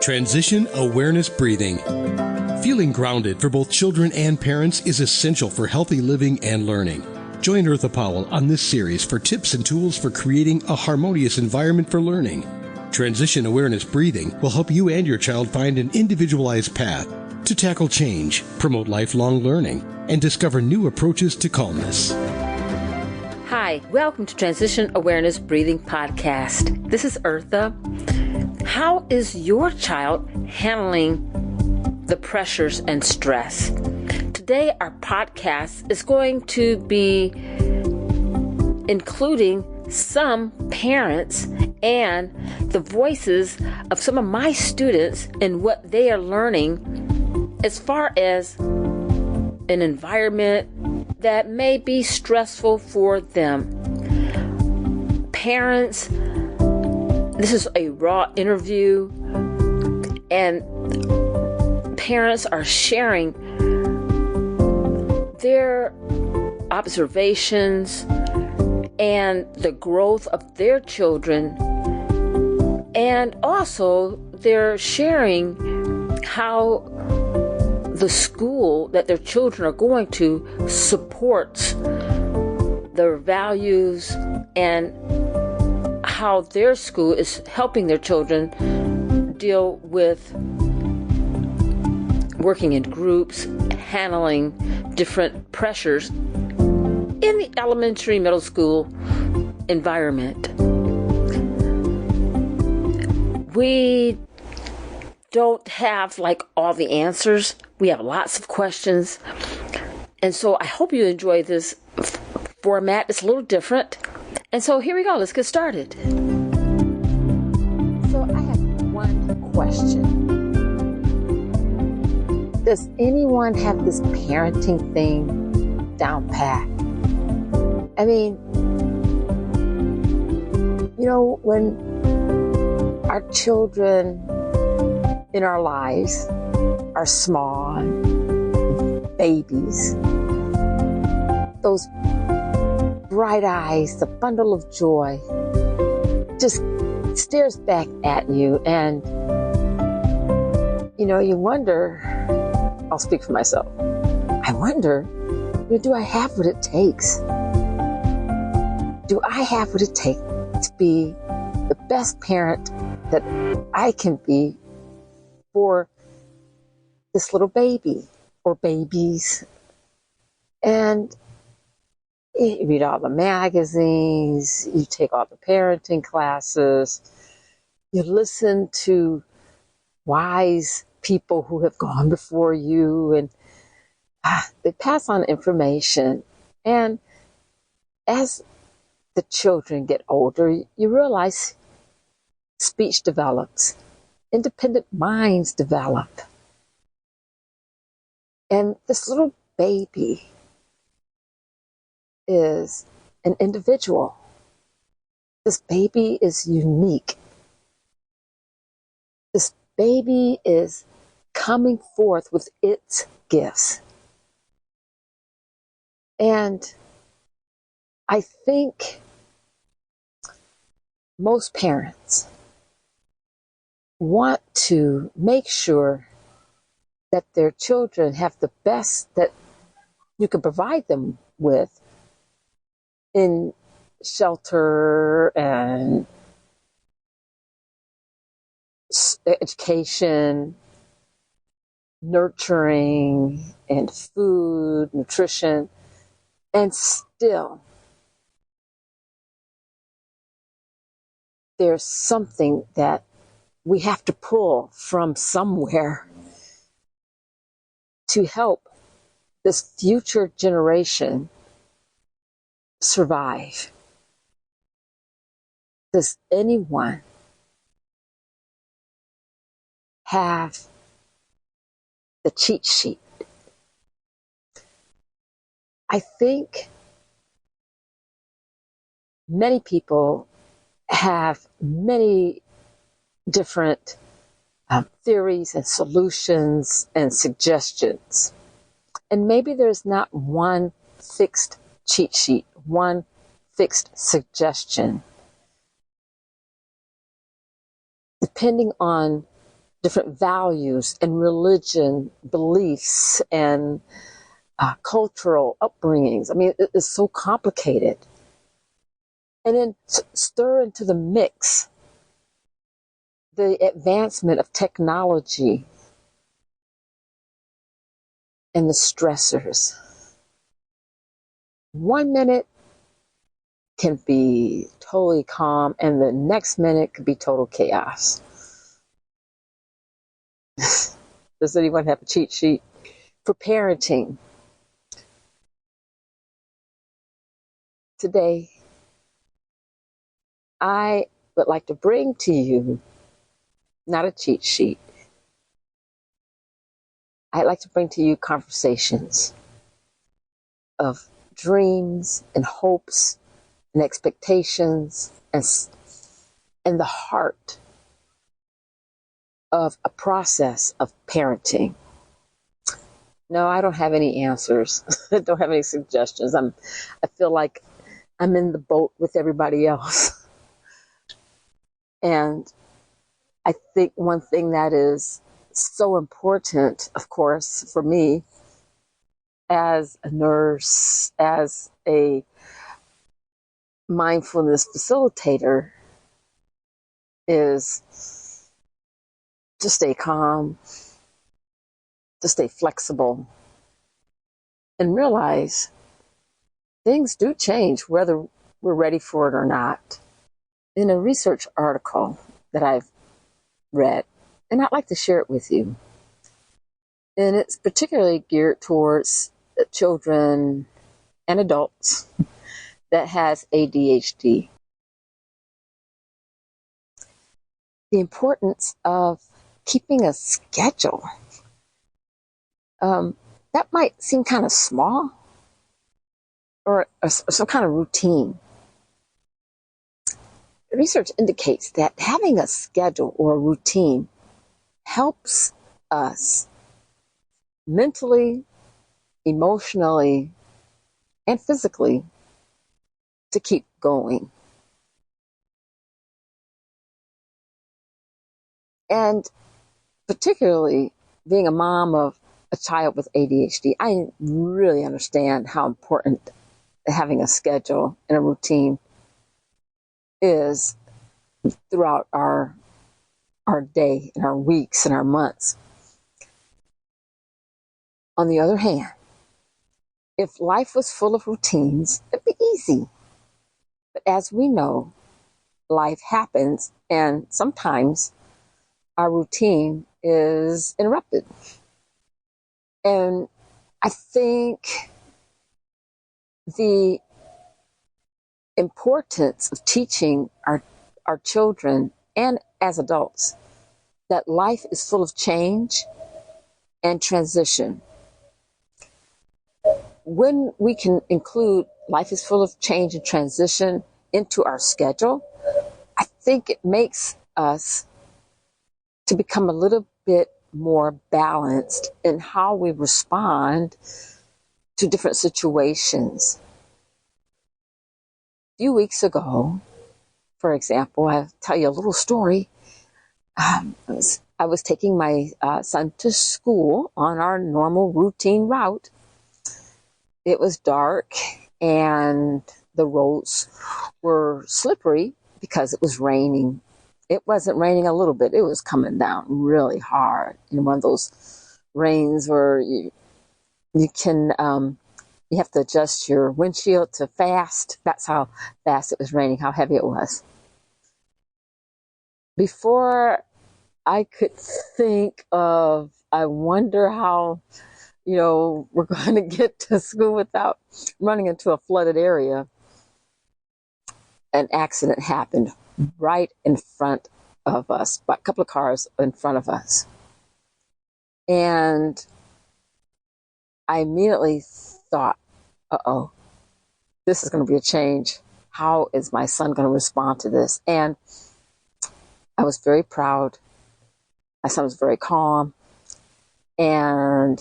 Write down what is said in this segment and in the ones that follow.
Transition Awareness Breathing. Feeling grounded for both children and parents is essential for healthy living and learning. Join Eartha Powell on this series for tips and tools for creating a harmonious environment for learning. Transition Awareness Breathing will help you and your child find an individualized path to tackle change, promote lifelong learning, and discover new approaches to calmness. Hi, welcome to Transition Awareness Breathing Podcast. This is Eartha. How is your child handling the pressures and stress? Today, our podcast is going to be including some parents and the voices of some of my students and what they are learning as far as an environment that may be stressful for them. Parents, this is a raw interview, and parents are sharing their observations and the growth of their children, and also they're sharing how the school that their children are going to supports their values and how their school is helping their children deal with working in groups, handling different pressures in the elementary, middle school environment. We don't have all the answers. We have lots of questions. And so I hope you enjoy this format. It's a little different. And so here we go. Let's get started. So I have one question. Does anyone have this parenting thing down pat? I mean, when our children in our lives are small, babies, those bright eyes, the bundle of joy just stares back at you, and you wonder, I'll speak for myself, I wonder, do I have what it takes? Do I have what it takes to be the best parent that I can be for this little baby or babies? And you read all the magazines, you take all the parenting classes, you listen to wise people who have gone before you, and they pass on information. And as the children get older, you realize speech develops, independent minds develop. And this little baby is an individual. This baby is unique. This baby is coming forth with its gifts. And I think most parents want to make sure that their children have the best that you can provide them with in shelter and education, nurturing, and food, nutrition, and still there's something that we have to pull from somewhere to help this future generation survive. Does anyone have the cheat sheet? I think many people have many different theories and solutions and suggestions. And maybe there's not one fixed cheat sheet, one fixed suggestion. Depending on different values and religion, beliefs, and cultural upbringings. I mean, it's so complicated. And then stir into the mix the advancement of technology and the stressors. 1 minute can be totally calm, and the next minute could be total chaos. Does anyone have a cheat sheet for parenting? Today, I would like to bring to you not a cheat sheet. I'd like to bring to you conversations of dreams and hopes and expectations and the heart of a process of parenting. No, I don't have any answers. I don't have any suggestions. I feel like I'm in the boat with everybody else. And I think one thing that is so important, of course, for me as a nurse, as a mindfulness facilitator, is to stay calm, to stay flexible, and realize things do change whether we're ready for it or not. In a research article that I've read, and I'd like to share it with you, and it's particularly geared towards children and adults that has ADHD. The importance of keeping a schedule. That might seem kind of small, or some kind of routine. Research indicates that having a schedule or a routine helps us mentally, emotionally, and physically to keep going. And particularly being a mom of a child with ADHD, I really understand how important having a schedule and a routine is throughout our day and our weeks and our months. On the other hand, if life was full of routines, it'd be easy. But as we know, life happens, and sometimes our routine is interrupted. And I think the importance of teaching our children and as adults that life is full of change and transition. When we can include life is full of change and transition into our schedule, I think it makes us to become a little bit more balanced in how we respond to different situations. A few weeks ago, for example, I'll tell you a little story. I was taking my son to school on our normal routine route. It was dark and the roads were slippery because it was raining. It wasn't raining a little bit. It was coming down really hard. In one of those rains where you have to adjust your windshield to fast. That's how fast it was raining, how heavy it was. Before I could think of, I wonder how, we're going to get to school without running into a flooded area, an accident happened right in front of us, a couple of cars in front of us. And I immediately thought, uh-oh, this is going to be a change. How is my son going to respond to this? And I was very proud. My son was very calm. And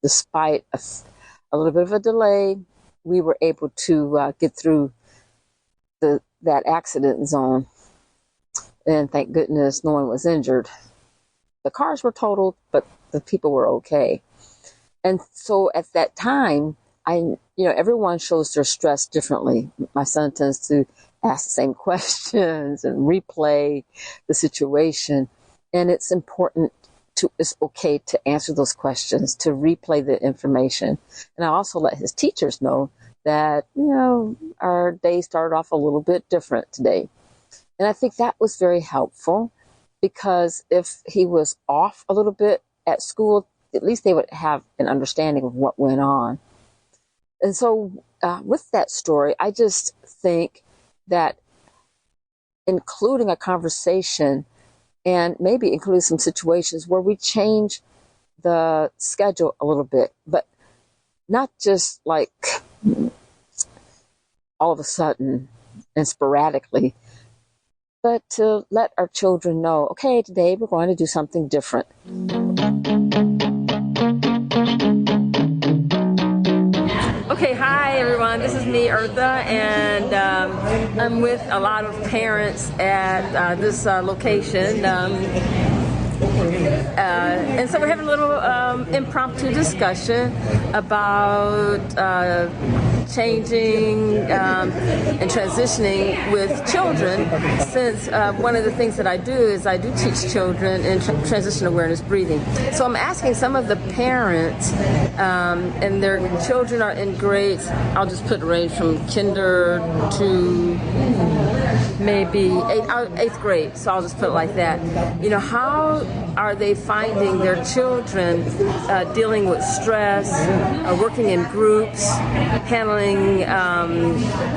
despite a little bit of a delay, we were able to get through that accident zone. And thank goodness no one was injured. the cars were totaled, but the people were okay. And so at that time, everyone shows their stress differently. My son tends to ask the same questions and replay the situation. And it's okay to answer those questions, to replay the information. And I also let his teachers know that, our day started off a little bit different today. And I think that was very helpful, because if he was off a little bit at school, at least they would have an understanding of what went on. And so with that story, I just think that including a conversation and maybe including some situations where we change the schedule a little bit, but not just like all of a sudden and sporadically, but to let our children know, okay, today we're going to do something different. Okay, hi everyone, this is me, Eartha, and I'm with a lot of parents at this location. And so we're having a little impromptu discussion about changing and transitioning with children, since one of the things that I do is I do teach children in transition awareness breathing. So I'm asking some of the parents, and their children are in grades, I'll just put range from kinder to maybe eighth grade, so I'll just put it like that. How are they finding their children dealing with stress, working in groups, handling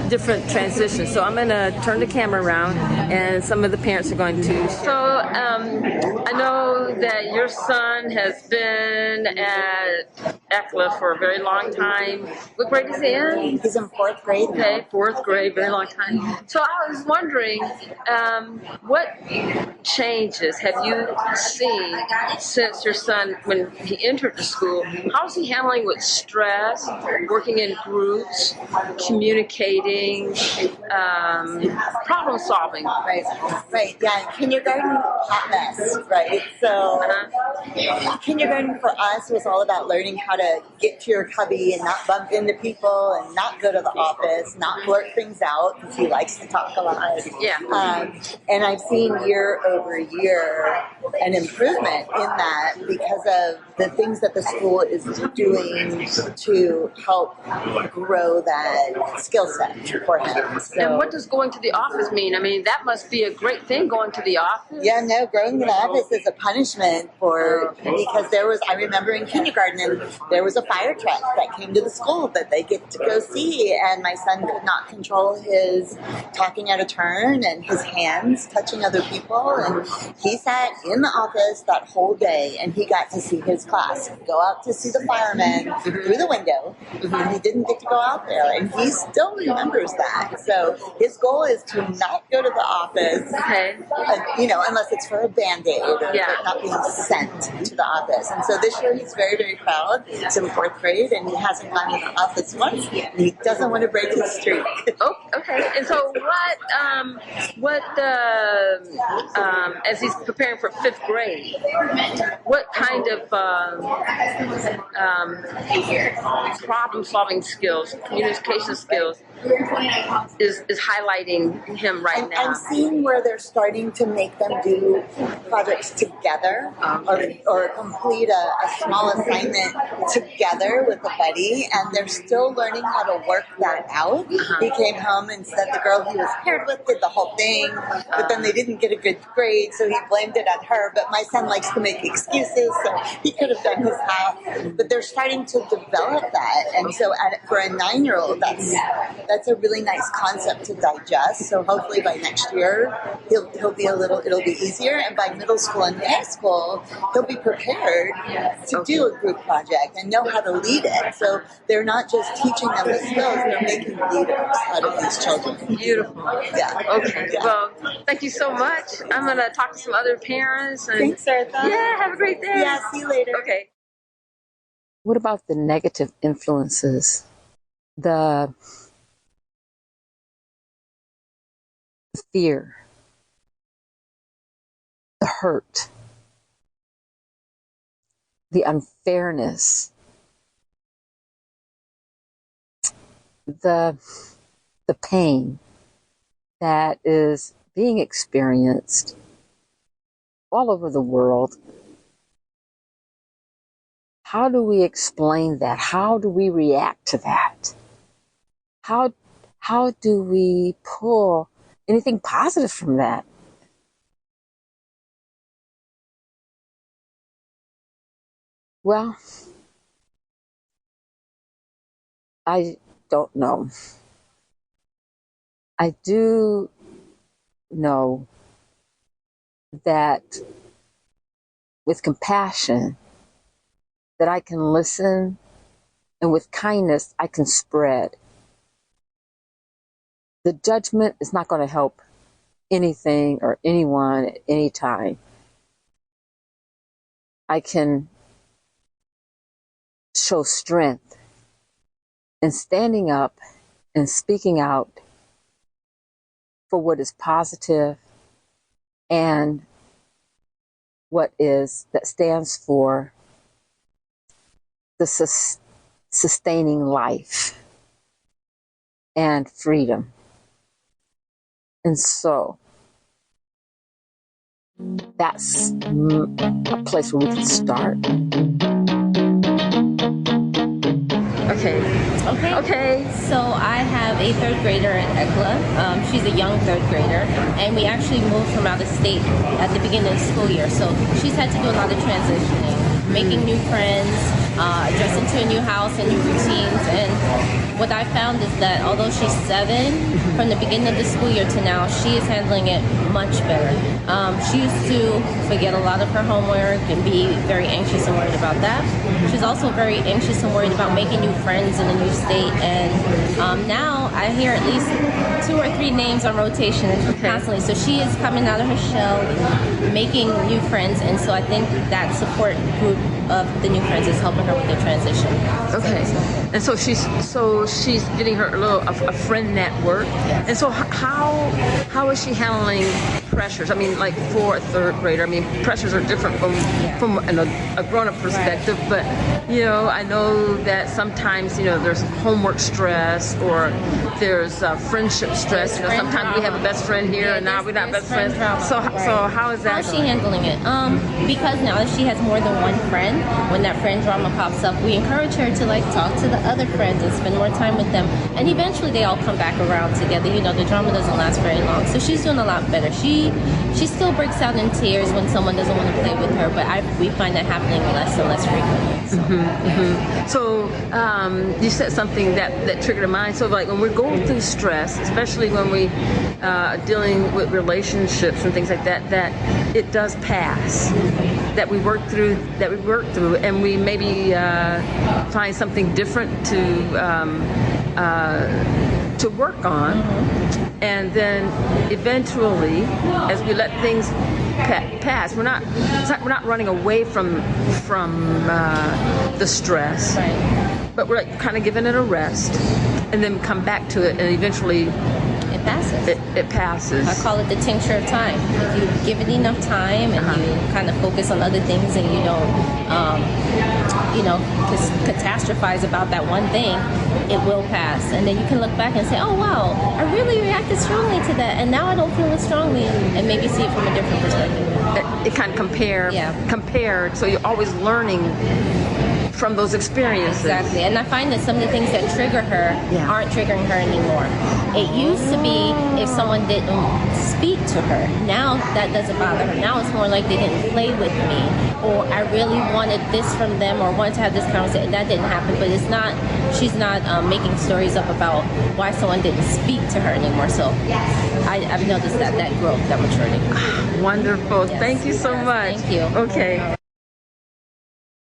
different transitions? So I'm going to turn the camera around, and some of the parents are going to. So I know that your son has been at ECLA for a very long time. What grade is he in? He's in fourth grade now. Okay, fourth grade, very long time. So I was wondering, what changes have you seen since your son, when he entered the school? How's he handling with stress, working in groups, communicating, problem solving? Right, yeah. Kindergarten, hot mess, right? So kindergarten for us was all about learning how to get to your cubby and not bump into people and not go to the office, not blurt things out, because he likes to talk a lot. Yeah. And I've seen year over year an improvement in that because of the things that the school is doing to help grow that skill set for him. So, and what does going to the office mean? I mean, that must be a great thing, going to the office. Yeah, no, going to the office is a punishment because I remember in kindergarten, and there was a fire truck that came to the school that they get to go see, and my son could not control his talking out of turn and his hands touching other people, and he sat in the office that whole day, and he got to see his class go out to see the firemen through the window, and he didn't get to go out there, and he still remembers that. So his goal is to not go to the office, unless it's for a Band-Aid or not being sent to the office. And so this year he's very, very proud. He's in fourth grade, and he hasn't gone to the office once, and he doesn't want to break his streak. Oh, okay. And so as he's preparing for fifth grade, what kind of problem-solving skills, communication skills is highlighting him right now? I'm seeing where they're starting to make them do projects together or complete a small assignment together with a buddy, and they're still learning how to work that out. He came home and said the girl he was paired with did the whole thing, but then they didn't get a good grade, so he blamed it on her. But my son likes to make excuses, so he could have done his half. But they're starting to develop that, and so for a 9-year-old, that's a really nice concept to digest. So hopefully by next year it'll be easier, and by middle school and high school he'll be prepared to do a group project and know how to lead it. So they're not just teaching them the skills, they're making leaders out of these children. Beautiful. Yeah. Okay. Yeah. Well, thank you so much. I'm going to talk to some other parents. And thanks, Eartha. Yeah, have a great day. Yeah, see you later. Okay. What about the negative influences? The fear, the hurt, the unfairness, the pain that is being experienced all over the world. How do we explain that? How do we react to that? How do we pull anything positive from that? Well, I don't know. I do know that with compassion, that I can listen, and with kindness, I can spread. The judgment is not going to help anything or anyone at any time. I can show strength in standing up and speaking out for what is positive and what is that stands for the sustaining life and freedom. And so that's a place where we can start. Okay. So I have a third grader at ECLA. She's a young third grader, and we actually moved from out of state at the beginning of the school year. So she's had to do a lot of transitioning, making new friends, adjusting to a new house and new routines. And what I found is that although she's 7, from the beginning of the school year to now, she is handling it much better. She used to forget a lot of her homework and be very anxious and worried about that. She's also very anxious and worried about making new friends in a new state. And now I hear at least 2 or 3 names on rotation constantly. So she is coming out of her shell, making new friends. And so I think that support group of the new friends is helping her with the transition. Okay. And so she's getting her a friend network. Yes. And so how is she handling pressures? I mean, like for a third grader, I mean, pressures are different from a grown-up perspective. Right. But I know that sometimes there's homework stress or there's friendship stress. Sometimes we have a best friend here and now we're not best friends. So how is that? How's she handling it? Because now that she has more than one friend, when that friend drama pops up, we encourage her to talk to the other friends and spend more time with them. And eventually they all come back around together. The drama doesn't last very long. So she's doing a lot better. She still breaks out in tears when someone doesn't want to play with her, but we find that happening less and less frequently. So, you said something that triggered a mind. So when we're going through stress, especially when we are dealing with relationships and things like that, that it does pass. That we work through, and we maybe find something different to work on, and then eventually, as we let things pass, we're not running away from the stress, Right. but we're kind of giving it a rest, and then come back to it, and eventually It passes. It passes. I call it the tincture of time. If you give it enough time and you kind of focus on other things and you don't, catastrophize about that one thing, it will pass. And then you can look back and say, oh, wow, I really reacted strongly to that. And now I don't feel as strongly, and maybe see it from a different perspective. It kind of compared. So you're always learning from those experiences. Exactly. And I find that some of the things that trigger her aren't triggering her anymore. It used to be if someone didn't speak to her. Now that doesn't bother her. Now it's more like they didn't play with me, or I really wanted this from them, or wanted to have this conversation. That didn't happen. But she's not making stories up about why someone didn't speak to her anymore. So I've noticed that growth, that maturity. Wonderful. Yes. Thank you so much. Thank you. Okay.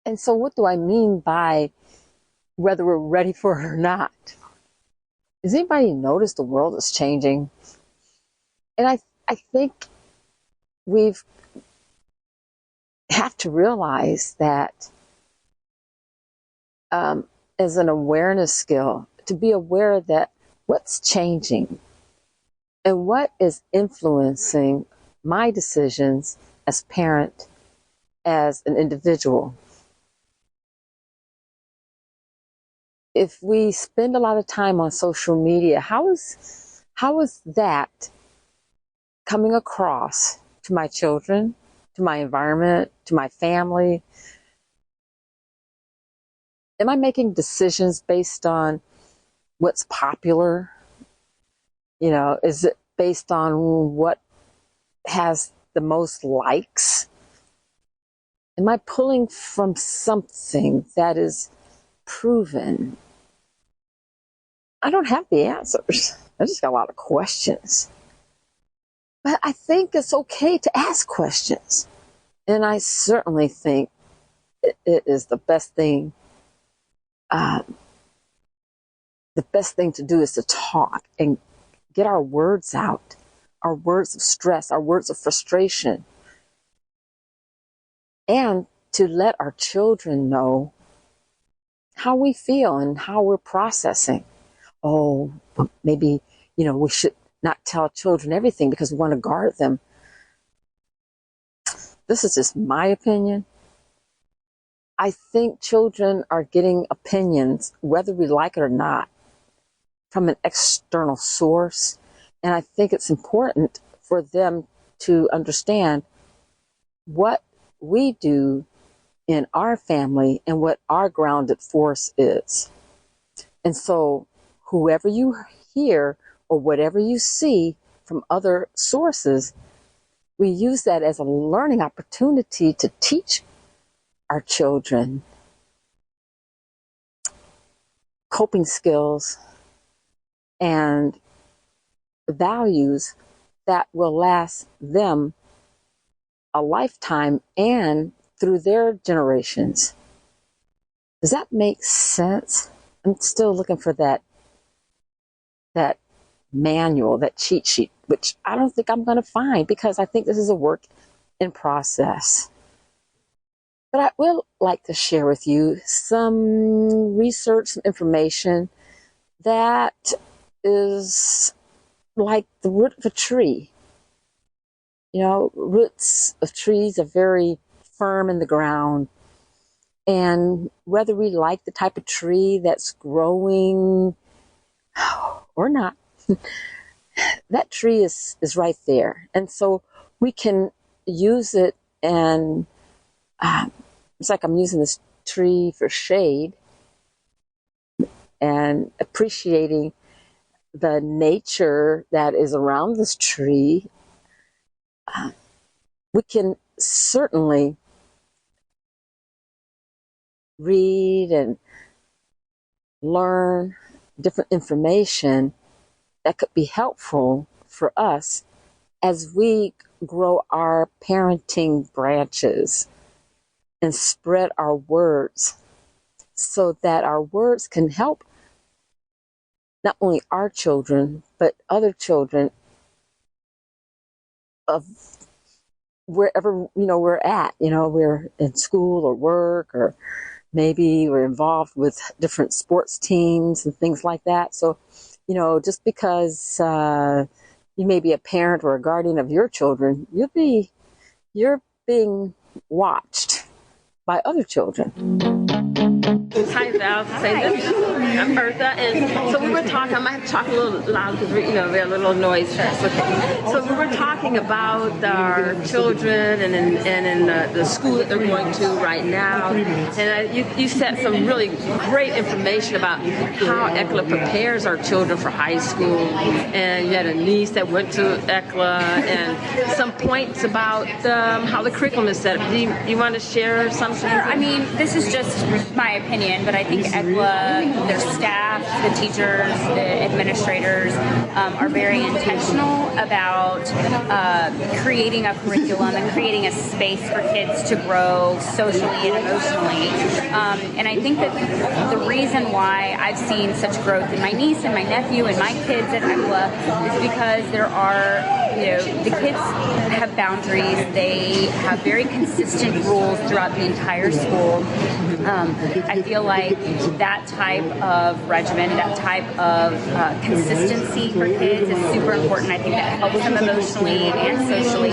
And so what do I mean by whether we're ready for it or not? Does anybody notice the world is changing? And I think we have to realize that as an awareness skill, to be aware that what's changing and what is influencing my decisions as parent, as an individual. if we spend a lot of time on social media, how is that coming across to my children, to my environment, to my family? Am I making decisions based on what's popular? Is it based on what has the most likes? Am I pulling from something that is proven? I don't have the answers. I just got a lot of questions. But I think it's okay to ask questions. And I certainly think it is the best thing. The best thing to do is to talk and get our words out, our words of stress, our words of frustration, and to let our children know how we feel and how we're processing. Oh, maybe, we should not tell children everything because we want to guard them. This is just my opinion. I think children are getting opinions, whether we like it or not, from an external source. And I think it's important for them to understand what we do in our family and what our grounded force is. And so whoever you hear or whatever you see from other sources, we use that as a learning opportunity to teach our children coping skills and values that will last them a lifetime and through their generations. Does that make sense? I'm still looking for that manual, that cheat sheet, which I don't think I'm going to find because I think this is a work in process. But I will like to share with you some research, some information that is like the root of a tree. Roots of trees are very firm in the ground. And whether we like the type of tree that's growing or not, that tree is right there. And so we can use it, and it's like I'm using this tree for shade and appreciating the nature that is around this tree. We can certainly read and learn different information that could be helpful for us as we grow our parenting branches and spread our words so that our words can help not only our children, but other children of wherever, we're at. We're in school or work, or maybe we're involved with different sports teams and things like that. So, just because you may be a parent or a guardian of your children, you're being watched by other children. Hi, Val. I'm Bertha, and so we were talking. I might have to talk a little loud because we have a little noise. So we were talking about our children and in the school that they're going to right now. And you said some really great information about how ECLA prepares our children for high school. And you had a niece that went to ECLA, and some points about how the curriculum is set up. Do you want to share something? Sure. I mean, this is just my opinion, but I think ECLA, their staff, the teachers, the administrators are very intentional about creating a curriculum and creating a space for kids to grow socially and emotionally. And I think that the reason why I've seen such growth in my niece and my nephew and my kids at ECLA is because there are, the kids have boundaries. They have very consistent rules throughout the entire school. I feel like that type of regimen, that type of consistency for kids is super important. I think that helps them emotionally and socially.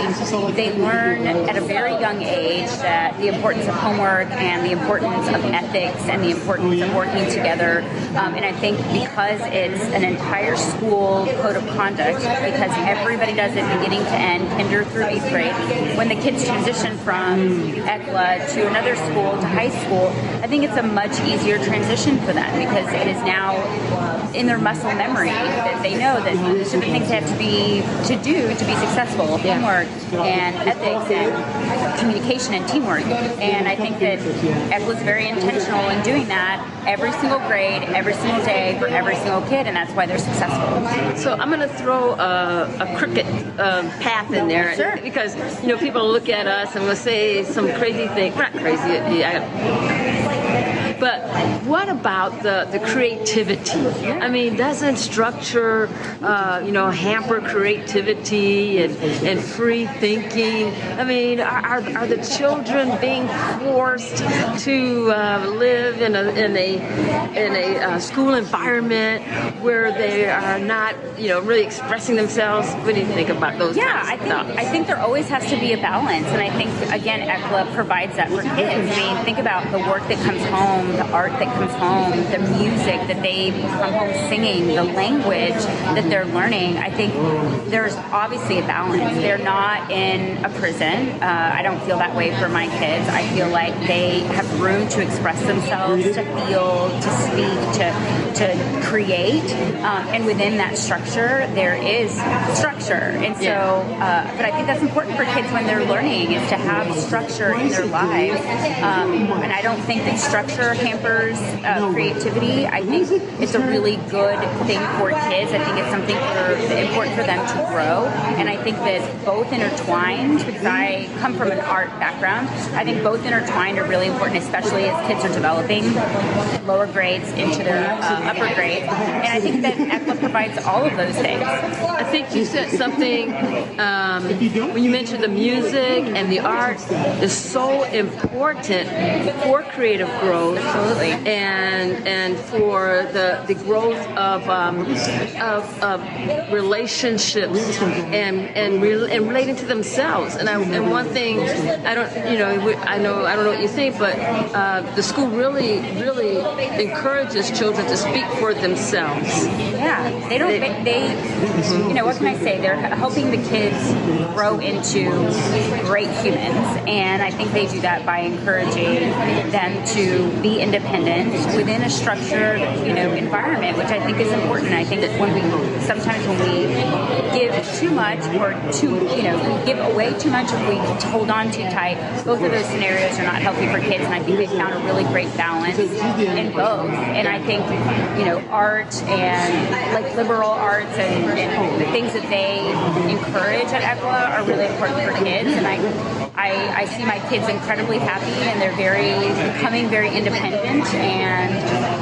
they learn at a very young age that the importance of homework and the importance of ethics and the importance of working together. And I think because it's an entire school code of conduct, because everybody does it beginning to end, kinder through 8th grade, when the kids transition from ECLA to another school to high school, I think it's a much easier transition for them because it is now in their muscle memory that they know that these are the things they have to do to be successful: homework and ethics and communication and teamwork. And I think that ECLA is very intentional in doing that every single grade, every single day for every single kid, and that's why they're successful. So I'm going to throw a cricket path in there, sure, because people look at us and will say some crazy thing. Not crazy, but what about the creativity? I mean, doesn't structure, hamper creativity and free thinking? I mean, are the children being forced to live in a school environment where they are not, really expressing themselves? What do you think about those? I think there always has to be a balance, and I think again, ECLA provides that for kids. I mean, think about the work that comes home, the art that comes home, the music that they come home singing, the language that they're learning. I think there's obviously a balance. They're not in a prison. I don't feel that way for my kids. I feel like they have room to express themselves, to feel, to speak, to create, and within that structure, there is structure. And so, but I think that's important for kids when they're learning, is to have structure in their lives. And I don't think that structure hampers creativity. I think it's a really good thing for kids. I think it's something important for them to grow. And I think that both intertwined, because I come from an art background, I think both intertwined are really important, especially as kids are developing lower grades into their upper grades. And I think that ECLA provides all of those things. I think you said something when you mentioned the music and the art is so important for creative growth. Absolutely. And for the growth of relationships and relating to themselves. And one thing I don't know what you think, but the school really encourages children to speak for themselves. Yeah, what can I say? They're helping the kids grow into great humans, and I think they do that by encouraging them to be independent within a structured, environment, which I think is important. I think that sometimes when we give too much or we give away too much, or we hold on too tight, both of those scenarios are not healthy for kids, and I think they found a really great balance in both. And I think, art and like liberal arts and the things that they encourage at ECLA are really important for kids, and I see my kids incredibly happy, and they're becoming very independent, and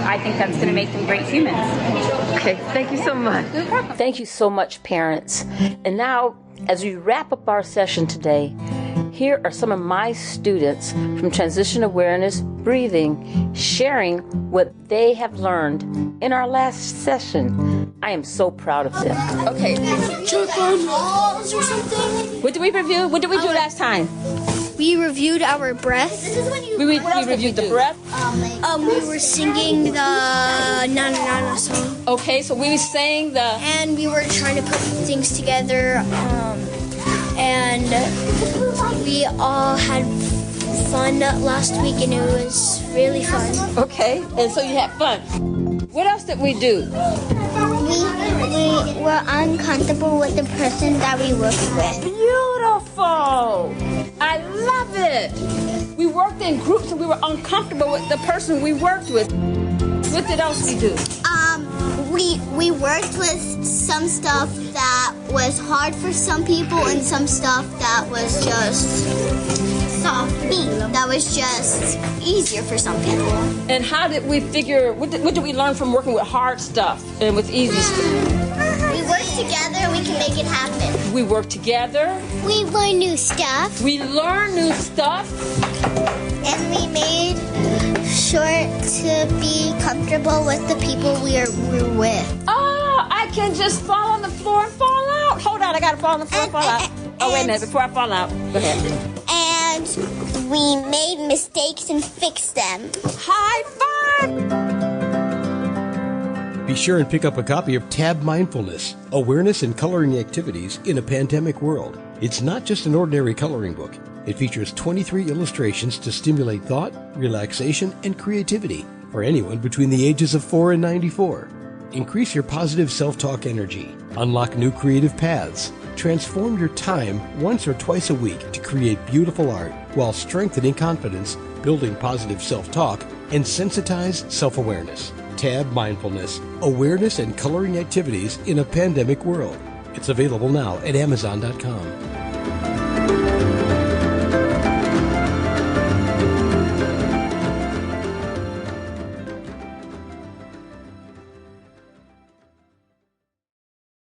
I think that's going to make them great humans. Okay, thank you so much. No problem. Thank you so much, parents. And now, as we wrap up our session today, here are some of my students from Transition Awareness Breathing sharing what they have learned in our last session. I am so proud of them. Okay. Jump on walls or something. What did we review? What did we do last time? We reviewed our breath. We reviewed the breath. We were singing the Na Na Na Na song. Okay, so we sang the... And we were trying to put things together. And we all had fun last week, and it was really fun. Okay, and so you had fun. What else did we do? We were uncomfortable with the person that we worked with. Beautiful! I love it! We worked in groups and we were uncomfortable with the person we worked with. What did else we do? We worked with some stuff that was hard for some people and some stuff that was just easier for some people. And how did we figure, what did we learn from working with hard stuff and with easy stuff? We work together and we can make it happen. We work together. We learn new stuff. We learn new stuff. And we made sure to be comfortable with the people we're with. Oh, I can just fall on the floor and fall out. Hold on, I gotta fall on the floor and fall out. Oh, wait a minute, before I fall out. Go ahead. And we made mistakes and fixed them. High five! Be sure and pick up a copy of Tab Mindfulness, Awareness and Coloring Activities in a Pandemic World. It's not just an ordinary coloring book. It features 23 illustrations to stimulate thought, relaxation, and creativity for anyone between the ages of 4 and 94. Increase your positive self-talk energy. Unlock new creative paths. Transform your time once or twice a week to create beautiful art while strengthening confidence, building positive self-talk, and sensitized self-awareness. Tab Mindfulness, Awareness and Coloring Activities in a Pandemic World. It's available now at Amazon.com.